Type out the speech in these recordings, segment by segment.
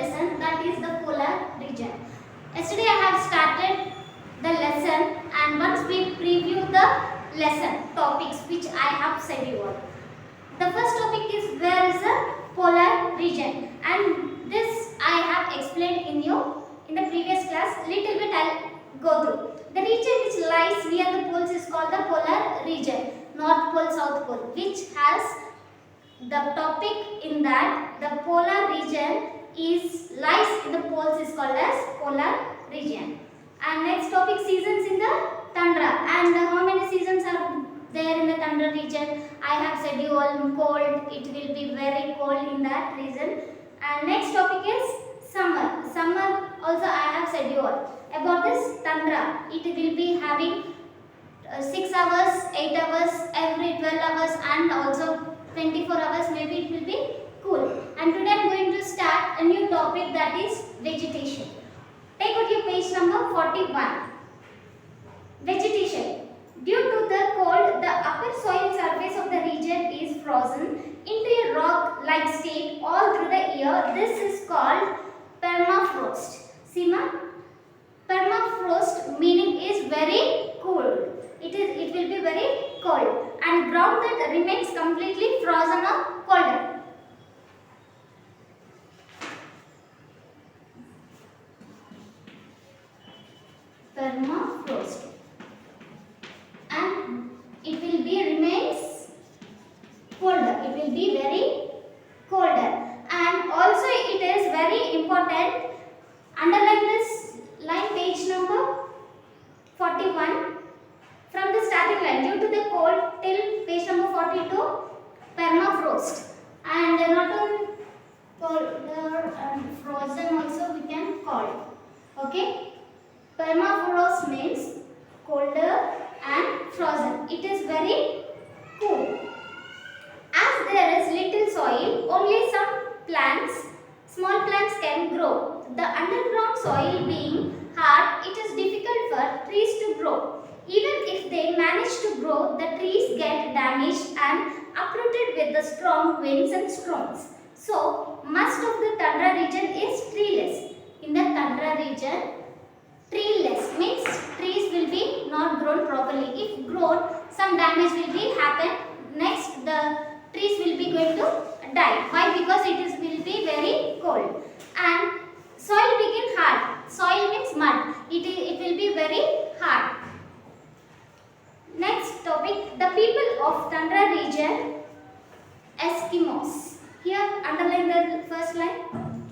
lesson, that is the polar region. Yesterday I have started the lesson, and once we preview the lesson topics which I have said you all. The first topic is where is the polar region, and this I have explained in the previous class. Little bit I'll go through. The region which lies near the poles is called the polar region, North Pole, South Pole, which has the topic in that the polar region lies in the poles is called as polar region. And next topic, seasons in the tundra, and how many seasons are there in the tundra region? I have said you all, cold, it will be very cold in that region. And next topic is summer. Summer also I have said you all about this tundra. It will be having 6 hours, 8 hours, every 12 hours, and also 24 hours maybe it will be cool. And today I am going to start a new topic, that is vegetation. Take out your page number 41. Vegetation. Due to the cold, the upper soil surface of the region is frozen into a rock-like state all through the year. This is called permafrost. See ma? Permafrost meaning is very cool. It will be very cold, and ground that remains completely frozen or colder. Permafrost, and it will be remains colder. It will be very colder, and also it is very important. Underline this line, page number 41. From the starting line, due to the cold till page number 42, permafrost, and not only colder and frozen also we can call it. Okay, permafrost means colder and frozen. It is very cool. As there is little soil, only some plants, small plants can grow. The underground soil being hard, it is difficult for trees to grow. Even if they manage to grow, the trees get damaged and uprooted with the strong winds and storms. So, most of the tundra region is treeless. In the tundra region, treeless means trees will be not grown properly. If grown, some damage will be happen. Next, the trees will be going to die. Why? Because will be very cold. And soil became hard. Soil means mud. It will be very hard. Next topic, the people of tundra region, Eskimos. Here underline the first line.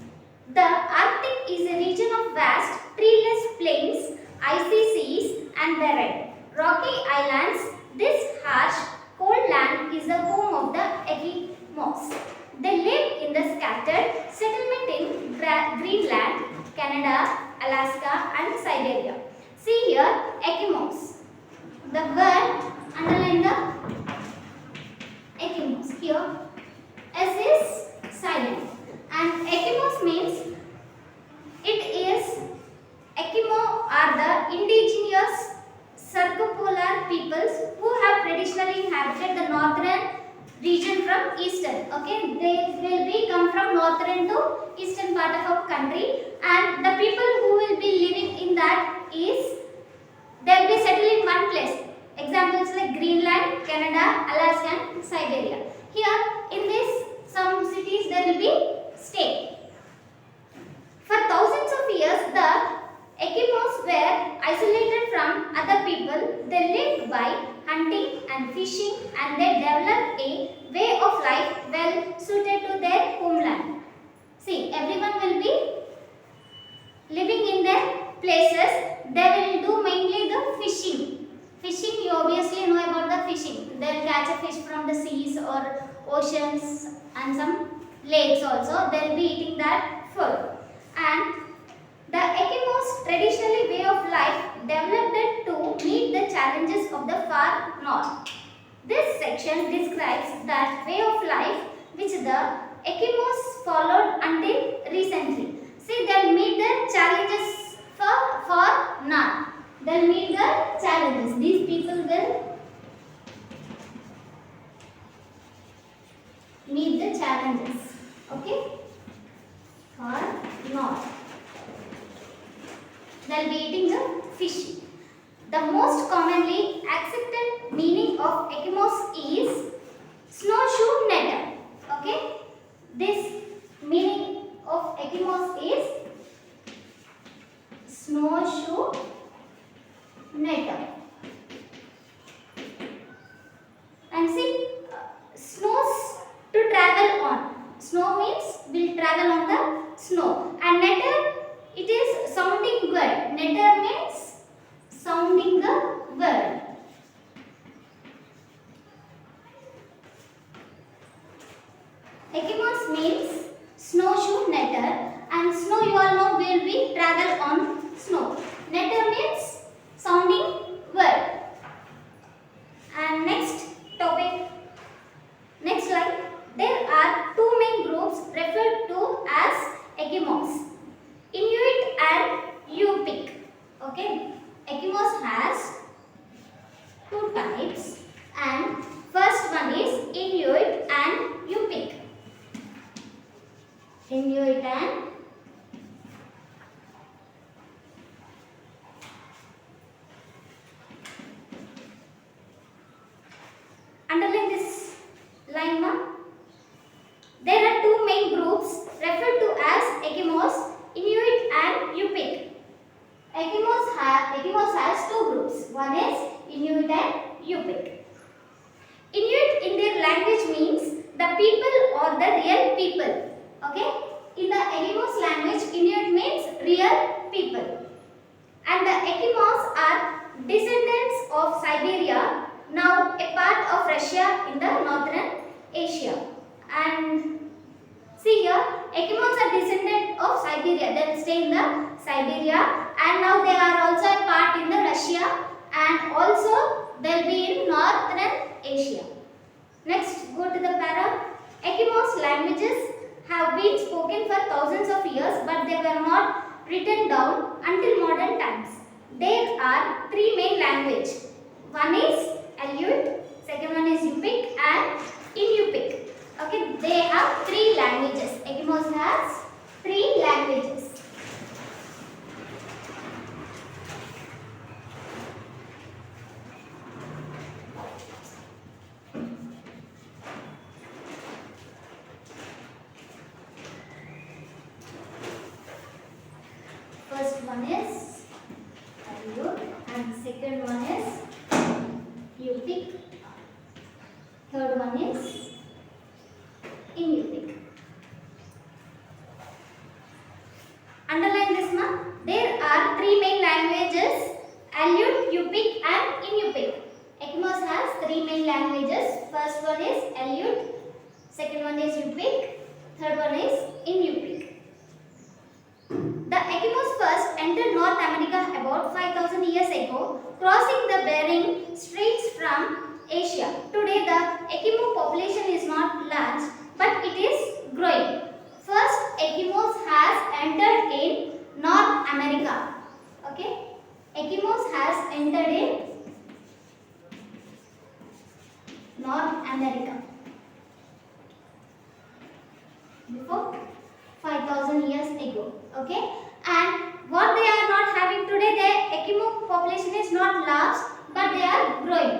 The Arctic is a region of vast treeless plains, icy seas and barren, rocky islands. This harsh, cold land is the home of the Eskimos. They live in the scattered settlement in Greenland, Canada, Alaska and Siberia. See here, Eskimos. The word, underline the Eskimos. Here, S is silent, and Eskimos means Eskimo are the indigenous circumpolar peoples who have traditionally inhabited the northern region from eastern. Okay, they will be come from northern to eastern part of our country, and the people who will be living in that is they will be settled in one place. Examples like Greenland, Canada, Alaska and Siberia. Here in this some cities there will be stay. For thousands of years the Eskimos were isolated from other people. They lived by hunting and fishing, and they developed a way of life well suited to their homeland. See, everyone will be living in their places. They will do mainly the fishing. Fishing, you obviously know about the fishing. They will catch a fish from the seas or oceans and some lakes also. They will be eating that food. And the Eskimos' traditional way of life developed to meet the challenges of the far north. This section describes that way of life which the Eskimos followed until recently. See, they will meet the challenges for north. They will meet the challenges. These people will meet the challenges. Okay. or north. They will be eating the fish. The most commonly accepted meaning of Eskimos is snowshoe netter. Okay, this meaning of Eskimos is snowshoe netter. And see, snows to travel on. Snow means will travel on the snow. And netter, it is sounding word. Netter means sounding the word. Eskimos means snowshoe netter, and snow you all know will be travel on snow. Netter means sounding word. And next topic, next slide. There are two main groups referred to as Eskimos, Inuit and Yupik. Okay, Eskimos has two types, and first one is Inuit and Yupik. Inuit and underline this line one. There are two main groups referred to as Eskimos, Inuit and Yupik. Eskimos has two groups. One is Inuit and Yupik. Inuit in their language means the people or the real people. Okay? In the Eskimos language, Inuit means real people. And the Eskimos are descendants of Siberia, now a part of Russia in the northern Asia. And see here, Eskimos are descendants of Siberia. They will stay in the Siberia, and now they are also a part in the Russia, and also they will be in northern Asia. Next, go to the para. Eskimos languages have been spoken for thousands of years, but they were not written down until modern times. There are three main languages. One is Aleut, second one is Yupik, and Inupiq. Okay, they have three languages. Eskimos has three languages. First one is Aleut and second one is Yupik. Third one is Inupiq. Underline this one. There are three main languages: Aleut, Yupik and Inupiq. Eskimos has three main languages. First one is Aleut, second one is Yupik, third one is Inupiq. The Eskimos first entered North America about 5,000 years ago, crossing the Bering Straits from Asia. Today the Eskimo population is not large, but it is growing. First, Eskimos has entered in North America. Okay, Eskimos has entered in North America before 5,000 years ago. Okay, and what they are not having today, the Eskimo population is not large, but they are growing.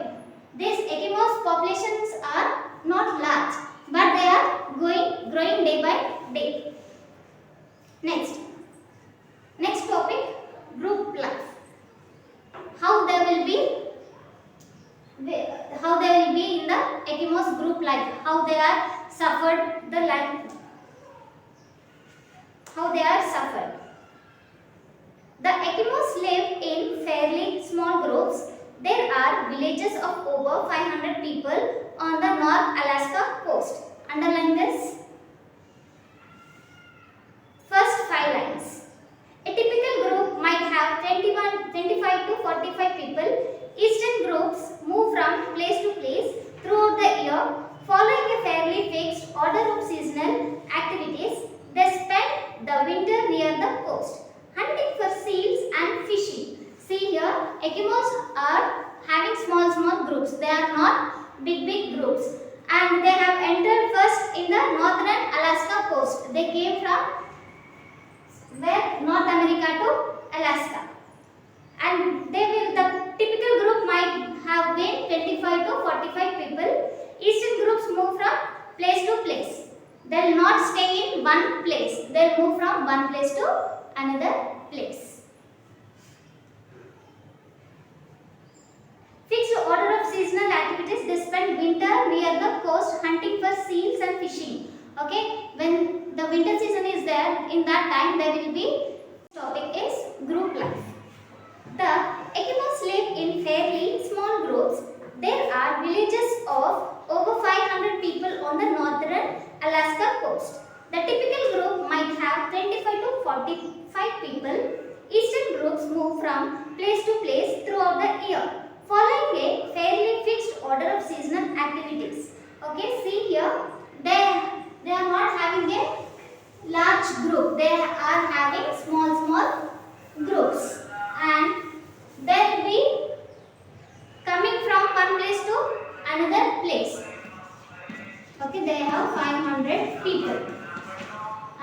These Eskimos populations are not large, but they are growing day by day. Next topic, group life. How they will be in the Eskimos group life. How they are suffered the life. How they are suffered. The Eskimos live in fairly small groups. There are villages of over 500 people on the North Alaska coast. Underline this. First 5 lines. A typical group might have 25 to 45 people. Eastern groups move from place to place throughout the year, following a fairly fixed order of seasonal activities. They spend the winter near the coast, hunting for seals and fishing. See here, Eskimos are having small groups. They are not big groups. And they have entered first in the northern Alaska coast. They came from where North America to Alaska. And the typical group might have been 25 to 45 people. Eastern groups move from place to place. They will not stay in one place. They will move from one place to another place. Fixed order of seasonal activities. They spend winter near the coast hunting for seals and fishing. Okay, when the winter season is there, in that time there will be. Topic is group life. The Eskimos live in fairly small groups. There are villages of over 500 people on the northern Alaska coast. The typical group might have 25 to 45 people. Eastern groups move from place to place throughout the year, following a fairly fixed order of seasonal activities. Okay, see here, they are not having a large group. They are having small groups, and they will be coming from one place to another place. Okay, they have 500 people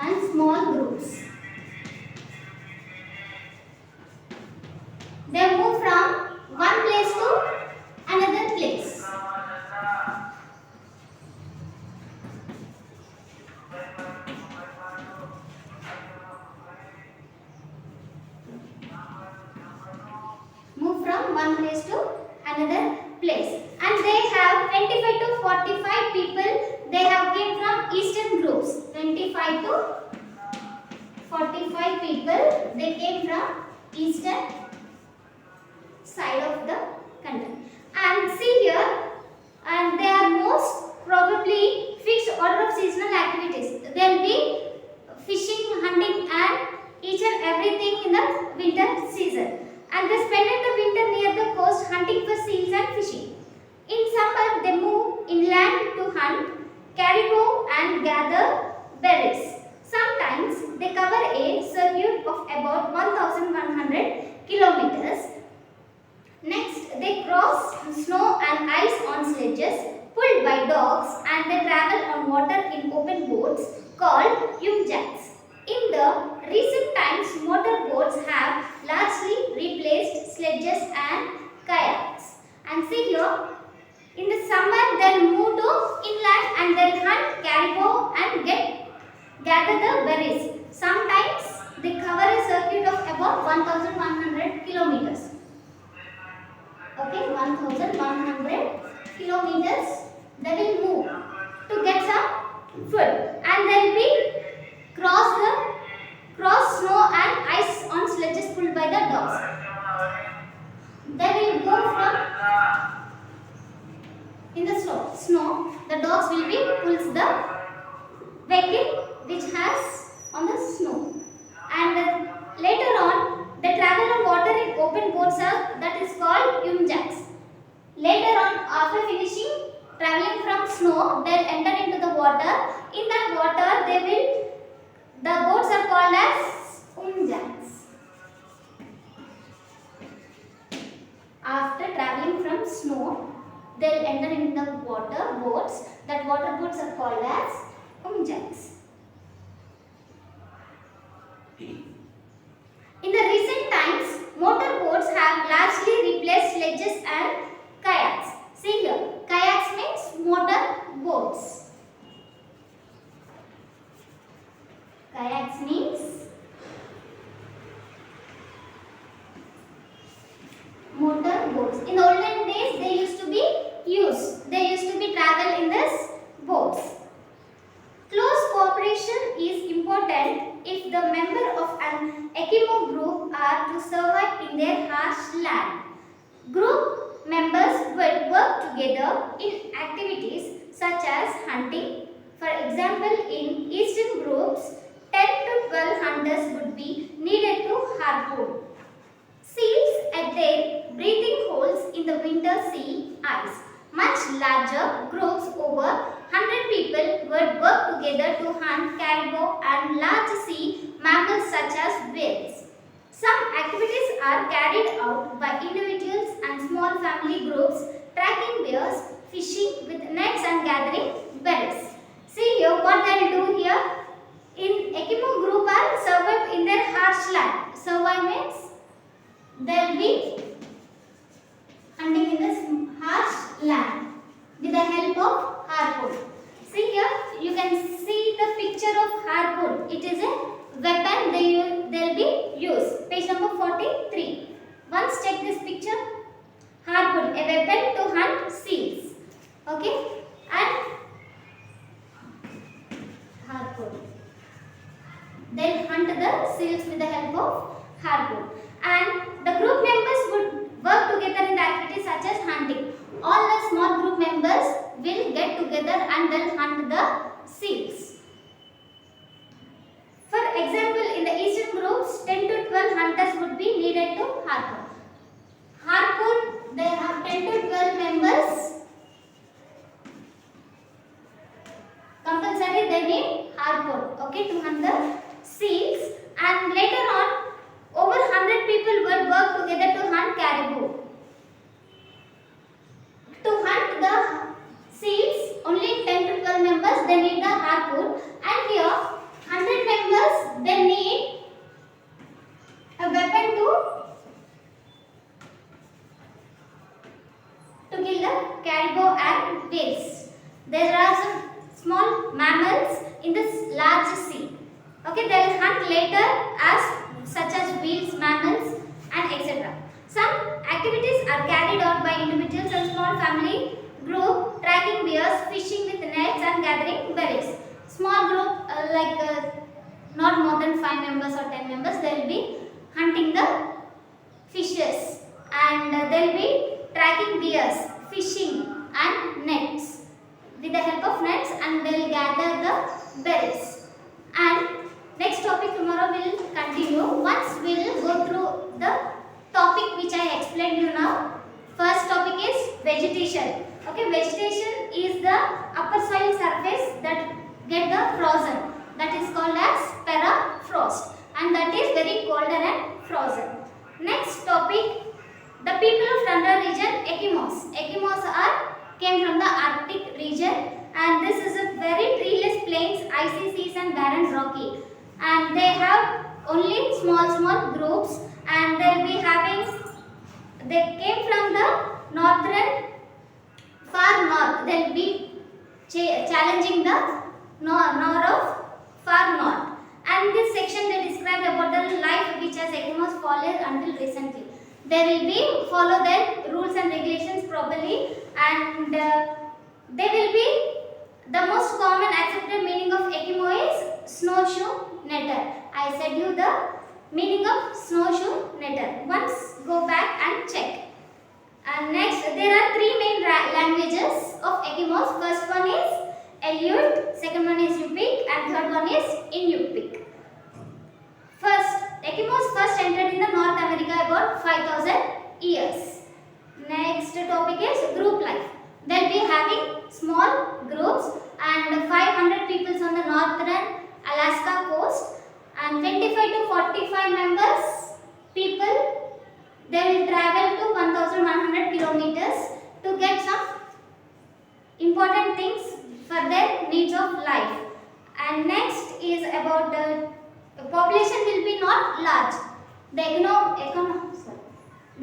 and small groups. They move from one place to another place. Move from one place to another place. And they have 25 to 45 people. They have came from eastern groups. 25 to 45 people. They came from eastern side of the country. And see here, and they are most probably fixed order of seasonal activities. There will be fishing, hunting and each and everything in the winter season. And they spend the winter near the coast hunting for seals and fishing. In summer, they move inland to hunt caribou and gather berries. Sometimes they cover a circuit of about 1,100 kilometers. Next, they cross snow and ice on sledges pulled by dogs, and they travel on water in open boats called yumjaks. In the recent times, motorboats have largely replaced sledges and kayaks. And see here, in the summer they'll move to inland and they'll hunt caribou and gather the berries. Sometimes they cover a circuit of about 1,100 kilometers. Okay, 1,100 kilometers they will move to get some food, and they'll be cross snow and ice on sledges pulled by the dogs. They will go from in the snow. The dogs will be pulls the vehicle which has on the snow, and later on they travel on water in open boats that is called yumjaks. Later on, after finishing traveling from snow, they'll enter into the water. In that water, the boats are called as umjaks. After traveling from snow, they'll enter into the water boats. That water boats are called as umjaks. In the recent times, motorboats have largely replaced sledges and kayaks. See here, kayaks means motor boats. Kayaks means motor boats. In the olden days, they used to be used. They used to be travel in this boats. Close cooperation is important if the member of an Eskimo group are to survive in their harsh land. Group members will work together in activities such as hunting. For example, in eastern groups, 10 to 12 hunters would be needed to harpoon seals at their breathing holes in the winter sea ice. Much larger groups, over 100 people, would work together to hunt caribou and large sea mammals such as whales. Some activities are carried out by individuals and small family groups, tracking bears, fishing with nets and gathering berries. See here what they will do here. In Eskimo group are survive in their and they'll hunt the seals. For example, in the eastern groups, 10 to 12 hunters would be needed to harpoon. Harpoon, they have 10 to 12 members. Compulsory they need harpoon, okay, to hunt the seals. And later on, over 100 people would work together to hunt caribou. To hunt the seals, only 10 to 12 members, they need the harpoon. And here, 100 members, they need a weapon to kill the caribou and whales. There are some small mammals in this large sea. Okay, they will hunt later as such as whales, mammals and etc. Some activities are carried out by individuals and small family group, tracking bears, fishing with nets and gathering berries. Small group not more than 5 members or 10 members, they will be hunting the fishes and they will be tracking bears, fishing and nets with the help of nets, and they will gather the berries. And next topic tomorrow will continue. Once we will go through the topic which I explained you now. First topic is vegetation. Okay, vegetation is the upper soil surface that get the frozen. That is called as permafrost, and that is very colder and frozen. Next topic, the people of tundra region, Eskimos. Eskimos came from the Arctic region, and this is a very treeless plains, icy seas and barren rocky. And they have only small groups, and they will be having, they came from the northern, far north. They will be challenging the north of far north. And this section they describe about the life which has Eskimos followed until recently. They will be follow their rules and regulations properly, and they will be, the most common accepted meaning of Eskimo is snowshoe netter. I said you the meaning of snowshoe netter. Once go back and check. And next, there are 3 main languages of Eskimos. First one is Aleut, second one is Yupik, and third one is Inupiaq. First, Eskimos first entered in the North America about 5,000 years. Next topic is group life. They will be having small groups and 500 people on the northern Alaska coast, and 25 to 45 members people. They will travel to 1,100 kilometers to get some important things for their needs of life. And next is about the population will be not large. The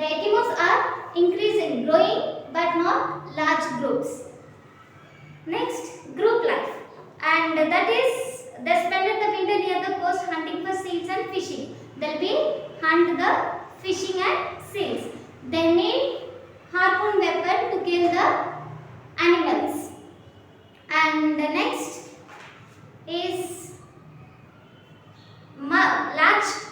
Eskimos are increasing, growing, but not large groups. Next, group life, and that is they spend the winter near the coast hunting for seals and fishing. They'll be hunt the fishing and seals. They need harpoon weapon to kill the animals. And the next is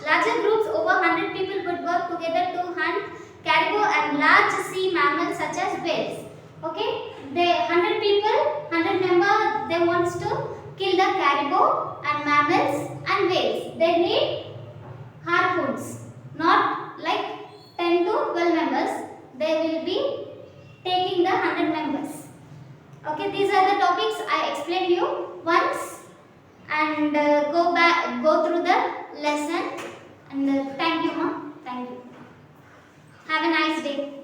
larger groups over 100 people would work together to hunt caribou and large sea mammals such as whales. Okay, they 100 people, 100 members, they wants to kill the caribou and mammals and whales. They need harpoons, not like 10 to 12 members. They will be taking the 100 members. Okay, these are the topics I explained you once, and go through the lesson, and thank you, ma'am. Thank you. Have a nice day.